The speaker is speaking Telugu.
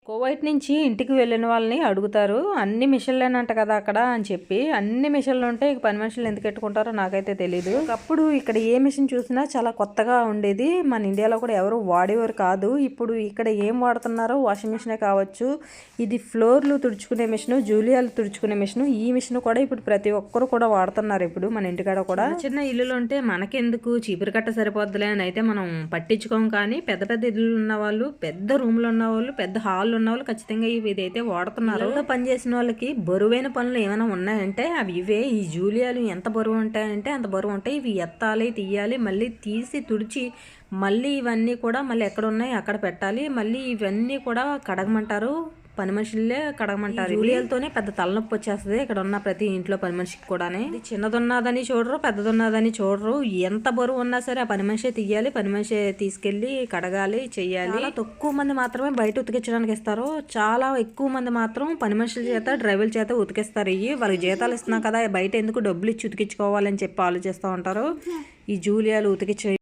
కువైట్ నుంచి ఇంటికి వెళ్ళిన వాళ్ళని అడుగుతారు. అన్ని మిషన్లేనంట కదా అక్కడ అని చెప్పి. అన్ని మిషన్లు ఉంటే ఇక పని మనుషులు ఎందుకు పెట్టుకుంటారో నాకైతే తెలీదు. ఒకప్పుడు ఇక్కడ ఏ మిషన్ చూసినా చాలా కొత్తగా ఉండేది. మన ఇండియాలో కూడా ఎవరు వాడేవారు కాదు. ఇప్పుడు ఇక్కడ ఏం వాడుతున్నారో వాషింగ్ మిషనే కావచ్చు, ఇది ఫ్లోర్లు తుడుచుకునే మిషన్, జూలియాలు తుడుచుకునే మిషన్. ఈ మిషన్ కూడా ఇప్పుడు ప్రతి ఒక్కరు కూడా వాడుతున్నారు. ఇప్పుడు మన ఇంటికాడ కూడా చిన్న ఇల్లులు ఉంటే మనకెందుకు చీపురు కట్ట సరిపోద్దులే అని అయితే మనం పట్టించుకోం. కానీ పెద్ద పెద్ద ఇల్లులు ఉన్న వాళ్ళు, పెద్ద రూమ్లు ఉన్న వాళ్ళు, పెద్ద హాల్ ఉన్న వాళ్ళు ఖచ్చితంగా ఇదైతే వాడుతున్నారు. పనిచేసిన వాళ్ళకి బరువైన పనులు ఏమైనా ఉన్నాయంటే అవి ఇవే. ఈ జూలియాలు ఎంత బరువు ఉంటాయంటే అంత బరువు ఉంటాయి. ఇవి ఎత్తాలి, తీయాలి, మళ్ళీ తీసి తుడిచి మళ్ళీ ఇవన్నీ కూడా మళ్ళీ ఎక్కడ ఉన్నాయి అక్కడ పెట్టాలి. మళ్ళీ ఇవన్నీ కూడా కడగమంటారు. పని మనుషులే కడగమంటారు. జూలియాలతోనే పెద్ద తలనొప్పి వచ్చేస్తుంది ఇక్కడ ఉన్న ప్రతి ఇంట్లో పని మనిషికి కూడా. ఇది చిన్నదున్నదని చూడరు, పెద్దదున్నదని చూడరు. ఎంత బరువు ఉన్నా సరే ఆ పని మనిషే తీయాలి, పని మనిషే తీసుకెళ్ళి కడగాలి, చెయ్యాలి. చాలా తక్కువ మంది మాత్రమే బయట ఉతికించడానికి ఇస్తారు. చాలా ఎక్కువ మంది మాత్రం పని మనుషుల చేత, డ్రైవర్ల చేత ఉతికిస్తారు. వాళ్ళకి జీతాలు ఇస్తున్నాం కదా, బయట ఎందుకు డబ్బులు ఇచ్చి ఉతికించుకోవాలని చెప్పి ఆలోచిస్తూ ఉంటారు. ఈ జూలియాలు ఉతికించే